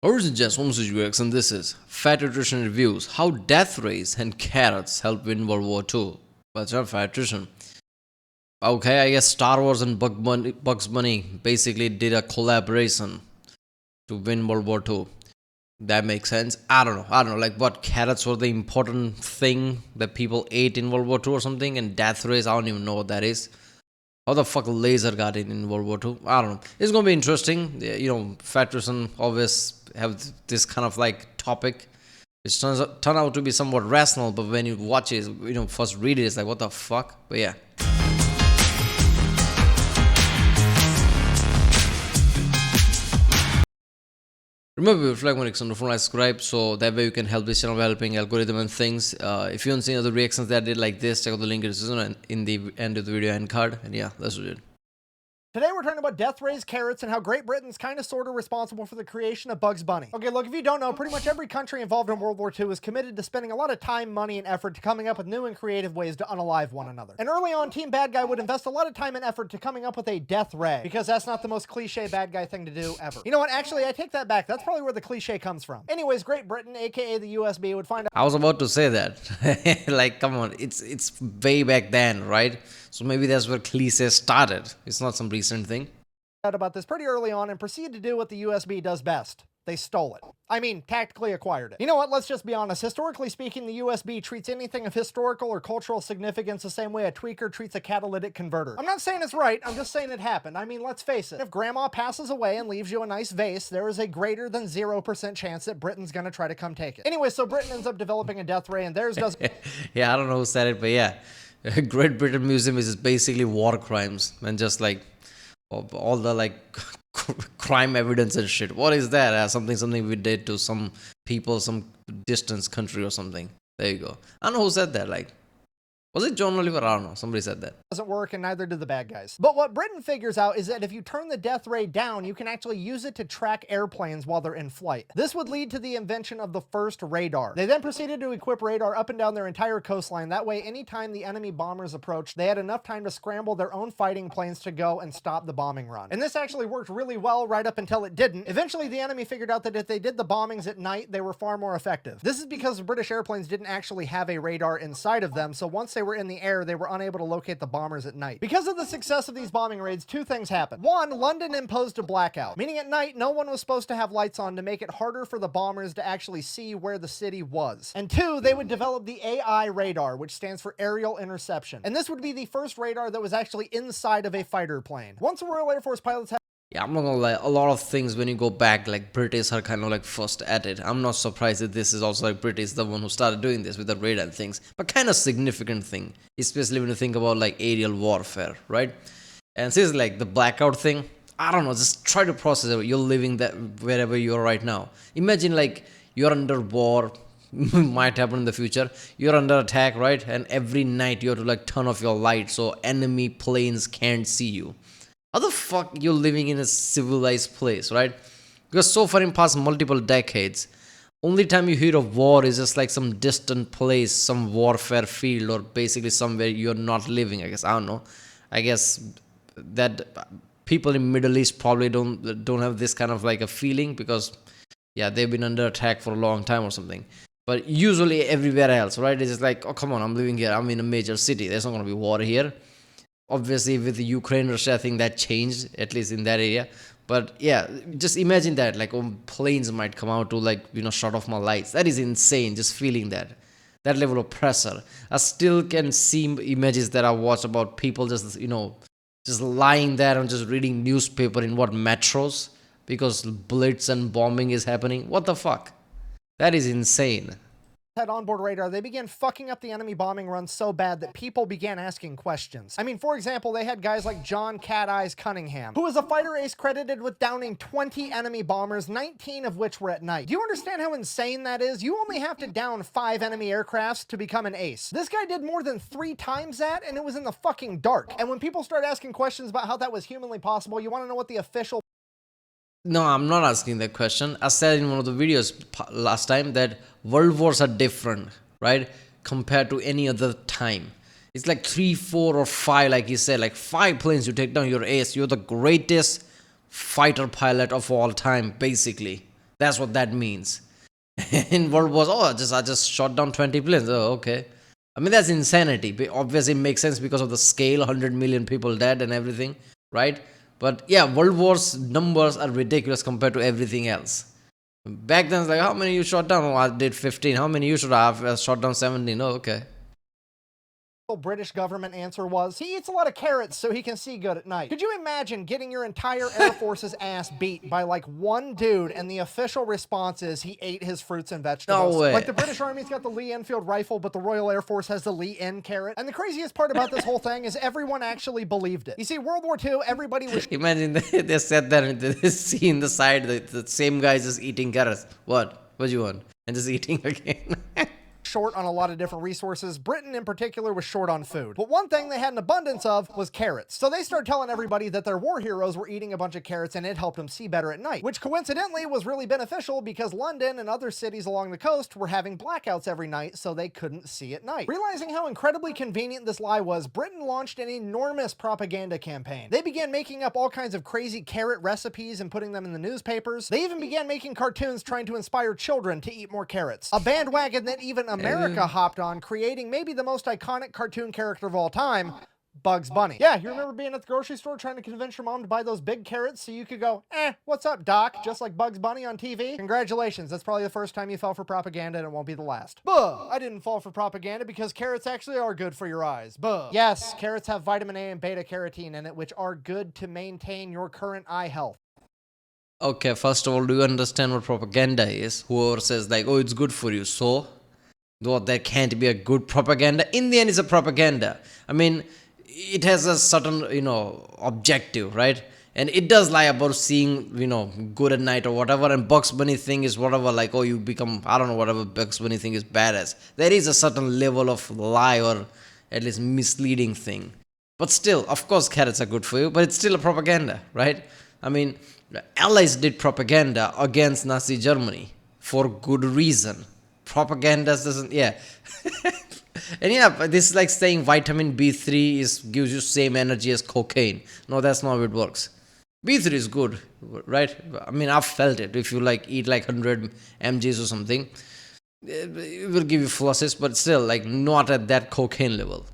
Origin Jazz Homesage UX, and this is Fat Nutrition Reviews How Deathrays and Carrots Help Win World War II. But it's not Fat Nutrition. Okay, I guess Star Wars and Bugs Bunny basically did a collaboration to win World War II. That makes sense. I don't know. Like, what, carrots were the important thing that people ate in World War II or something? And Deathrays, I don't even know what that is. How the fuck laser got in World War II? I don't know. It's gonna be interesting. You know, Fat Nutrition always have this kind of like topic. It turn out to be somewhat rational, but when you watch it, first read it, it's like, what the fuck? But yeah. Remember, if you like my reaction, don't like subscribe, so that way you can help this channel by helping algorithm and things. If you haven't seen other reactions that I did like this, check out the link in the description and in the end of the video end card. And yeah, let's do it. Today we're talking about Deathrays, carrots, and how Great Britain's kind of sort of responsible for the creation of Bugs Bunny. Okay, look, if you don't know, pretty much every country involved in World War II is committed to spending a lot of time, money, and effort to coming up with new and creative ways to unalive one another. And early on, Team Bad Guy would invest a lot of time and effort to coming up with a death ray, because that's not the most cliche bad guy thing to do ever. You know what, actually, I take that back. That's probably where the cliche comes from. Anyways, Great Britain, aka the USB, would find out— I was about to say that. Like, come on, it's way back then, right? So maybe that's where cliche started. It's not some recent thing. About this pretty early on and proceeded to do what the USB does best. They stole it. I mean, tactically acquired it. You know what, let's just be honest. Historically speaking, the USB treats anything of historical or cultural significance the same way a tweaker treats a catalytic converter. I'm not saying it's right, I'm just saying it happened. I mean, let's face it. If grandma passes away and leaves you a nice vase, there is a greater than 0% chance that Britain's gonna try to come take it. Anyway, so Britain ends up developing a death ray and theirs does— Yeah, I don't know who said it, but yeah. Great Britain Museum is basically war crimes and just like all the like crime evidence and shit. What is that? Something we did to some people, some distant country or something. There you go. I don't know who said that. Like, was it John Oliver? I don't know. Somebody said that. Doesn't work, and neither do the bad guys. But what Britain figures out is that if you turn the death ray down, you can actually use it to track airplanes while they're in flight. This would lead to the invention of the first radar. They then proceeded to equip radar up and down their entire coastline. That way, anytime the enemy bombers approached, they had enough time to scramble their own fighting planes to go and stop the bombing run. And this actually worked really well right up until it didn't. Eventually, the enemy figured out that if they did the bombings at night, they were far more effective. This is because the British airplanes didn't actually have a radar inside of them, so once they were in the air, they were unable to locate the bombers at night. Because of the success of these bombing raids, two things happened. One, London imposed a blackout, meaning at night no one was supposed to have lights on to make it harder for the bombers to actually see where the city was. And two, they would develop the AI radar, which stands for aerial interception. And this would be the first radar that was actually inside of a fighter plane. Once the Royal Air Force pilots had— Yeah, I'm not gonna lie, a lot of things when you go back, like British are kind of like first at it. I'm not surprised that this is also like British, the one who started doing this with the radar and things, but kind of significant thing, especially when you think about like aerial warfare, right? And since like the blackout thing, I don't know, just try to process it. You're living that wherever you are right now. Imagine like you're under war, might happen in the future. You're under attack, right? And every night you have to like turn off your light so enemy planes can't see you. How the fuck you're living in a civilized place, right? Because so far in past multiple decades, only time you hear of war is just like some distant place, some warfare field, or basically somewhere you're not living, I guess. I don't know. I guess that people in Middle East probably don't have this kind of like a feeling because, yeah, they've been under attack for a long time or something. But usually everywhere else, right? It's just like, oh, come on, I'm living here. I'm in a major city. There's not going to be war here. Obviously, with the Ukraine, Russia, I think that changed, at least in that area. But yeah, just imagine that, like, planes might come out to, like, shut off my lights. That is insane, just feeling that level of pressure. I still can see images that I watched about people just, just lying there and just reading newspaper in metros because blitz and bombing is happening. What the fuck? That is insane. Had onboard radar, they began fucking up the enemy bombing runs so bad that people began asking questions. I mean, for example, they had guys like John Cat Eyes Cunningham, who was a fighter ace credited with downing 20 enemy bombers, 19 of which were at night. Do you understand how insane that is? You only have to down 5 enemy aircrafts to become an ace. This guy did more than 3 times that, and it was in the fucking dark. And when people start asking questions about how that was humanly possible, you want to know what the official— No, I'm not asking that question. I said in one of the videos last time that world wars are different, right? Compared to any other time. It's like 3, 4, or 5, like you said, like 5 planes you take down, your ace. You're the greatest fighter pilot of all time, basically. That's what that means. In World Wars, oh, I just shot down 20 planes. Oh, okay. I mean, that's insanity. Obviously, it makes sense because of the scale, 100 million people dead and everything, right? But yeah, World War's numbers are ridiculous compared to everything else. Back then, it's like, how many you shot down? Oh, I did 15. How many you should have? I shot down 17. Oh, okay. British government answer was, he eats a lot of carrots so he can see good at night. Could you imagine getting your entire Air Force's ass beat by like one dude and the official response is he ate his fruits and vegetables? No way. Like the British Army's got the Lee Enfield rifle, but the Royal Air Force has the Lee N carrot. And the craziest part about this whole thing is everyone actually believed it. You see, World War II, everybody was Imagine they said that and they see in the side the same guy just eating carrots. What you want? And just eating again. short on a lot of different resources. Britain in particular was short on food. But one thing they had an abundance of was carrots. So they started telling everybody that their war heroes were eating a bunch of carrots and it helped them see better at night, which coincidentally was really beneficial because London and other cities along the coast were having blackouts every night so they couldn't see at night. Realizing how incredibly convenient this lie was, Britain launched an enormous propaganda campaign. They began making up all kinds of crazy carrot recipes and putting them in the newspapers. They even began making cartoons trying to inspire children to eat more carrots. A bandwagon that even America hopped on, creating maybe the most iconic cartoon character of all time, Bugs Bunny. Yeah, you remember being at the grocery store trying to convince your mom to buy those big carrots so you could go, what's up, Doc? Just like Bugs Bunny on TV? Congratulations, that's probably the first time you fell for propaganda and it won't be the last. Buh! I didn't fall for propaganda because carrots actually are good for your eyes. Buh! Yes, carrots have vitamin A and beta carotene in it, which are good to maintain your current eye health. Okay, first of all, do you understand what propaganda is? Whoever says like, oh, it's good for you, so? Though there can't be a good propaganda. In the end, it's a propaganda. I mean, it has a certain, objective, right? And it does lie about seeing, good at night or whatever. And Bugs Bunny thing is whatever, like, oh, you become, I don't know, whatever Bugs Bunny thing is badass. There is a certain level of lie or at least misleading thing. But still, of course, carrots are good for you, but it's still a propaganda, right? I mean, the Allies did propaganda against Nazi Germany for good reason. Propaganda doesn't, yeah. And yeah, this is like saying vitamin B3 gives you same energy as cocaine. No, that's not how it works. B3 is good, right? I mean, I've felt it. If you eat 100 mgs or something, it will give you flushes, but still not at that cocaine level.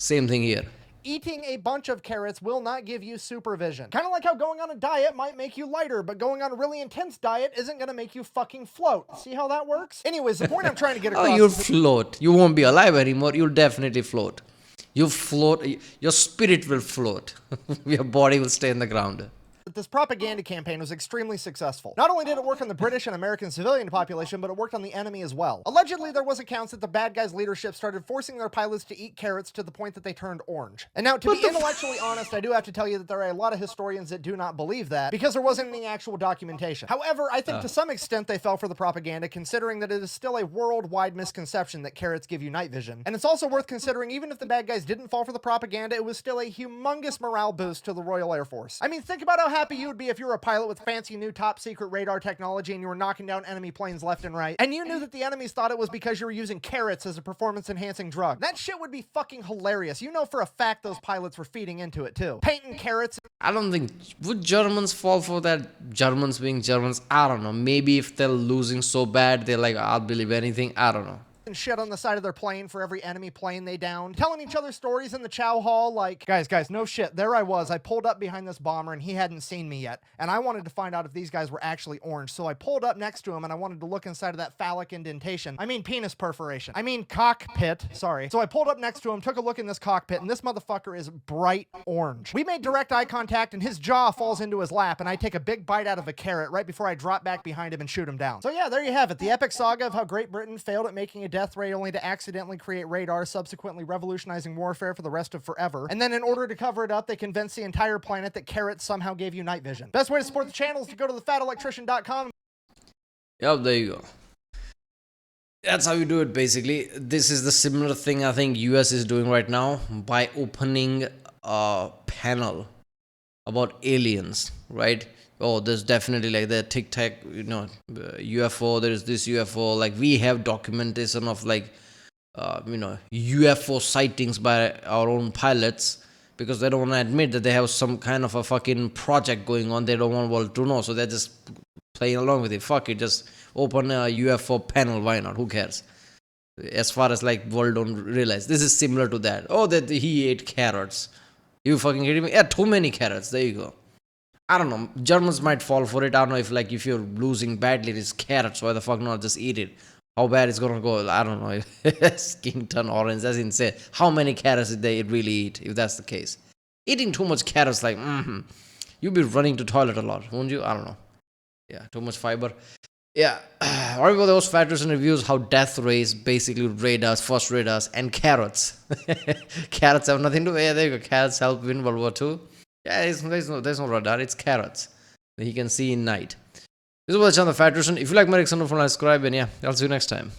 Same thing here. Eating a bunch of carrots will not give you supervision. Kind of like how going on a diet might make you lighter, but going on a really intense diet isn't going to make you fucking float. See how that works? Anyways, the point I'm trying to get across you'll float. You won't be alive anymore. You'll definitely float. You float. Your spirit will float. Your body will stay in the ground. This propaganda campaign was extremely successful. Not only did it work on the British and American civilian population, but it worked on the enemy as well. Allegedly, there was accounts that the bad guys' leadership started forcing their pilots to eat carrots to the point that they turned orange. And now, to be intellectually honest, I do have to tell you that there are a lot of historians that do not believe that, because there wasn't any actual documentation. However, I think to some extent they fell for the propaganda, considering that it is still a worldwide misconception that carrots give you night vision. And it's also worth considering, even if the bad guys didn't fall for the propaganda, it was still a humongous morale boost to the Royal Air Force. I mean, think about how happy you would be if you were a pilot with fancy new top secret radar technology and you were knocking down enemy planes left and right, and you knew that the enemies thought it was because you were using carrots as a performance enhancing drug. That shit would be fucking hilarious. You know for a fact those pilots were feeding into it too. Painting carrots. I don't think, would Germans fall for that? Germans being Germans? I don't know. Maybe if they're losing so bad, they're like, I'll believe anything. I don't know. And shit on the side of their plane for every enemy plane they downed, telling each other stories in the chow hall like, guys, no shit, there I was, I pulled up behind this bomber and he hadn't seen me yet, and I wanted to find out if these guys were actually orange, so I pulled up next to him and I wanted to look inside of that phallic indentation. I mean penis perforation. I mean cockpit, sorry. So I pulled up next to him, took a look in this cockpit, and this motherfucker is bright orange. We made direct eye contact and his jaw falls into his lap, and I take a big bite out of a carrot right before I drop back behind him and shoot him down. So yeah, there you have it, the epic saga of how Great Britain failed at making a death ray only to accidentally create radar, subsequently revolutionizing warfare for the rest of forever. And then in order to cover it up, they convinced the entire planet that carrots somehow gave you night vision. Best way to support the channel is to go to thefatelectrician.com. Yep, there you go. That's how you do it, basically. This is the similar thing I think US is doing right now by opening a panel about aliens, right? Oh, there's definitely the Tic Tac, UFO, there's this UFO, we have documentation of UFO sightings by our own pilots, because they don't want to admit that they have some kind of a fucking project going on. They don't want the world to know, so they're just playing along with it. Fuck it, just open a UFO panel. Why not? Who cares? As far as like world don't realize, this is similar to that. Oh, that he ate carrots. You fucking kidding me? Yeah, too many carrots. There you go. I don't know. Germans might fall for it. I don't know if you're losing badly, it's carrots. Why the fuck not just eat it? How bad it's gonna go? I don't know. Skin turn orange. That's insane. How many carrots did they really eat? If that's the case, eating too much carrots, like, you'll be running to toilet a lot, won't you? I don't know. Yeah, too much fiber. Yeah. What about those factors and reviews? How Deathrays basically radars, first radars, and carrots. Carrots have nothing to do. Yeah, there you go. Carrots help win World War II. Yeah, there's no radar. It's carrots that he can see in night. This was the Factors. If you like my Rick, subscribe, and yeah, I'll see you next time.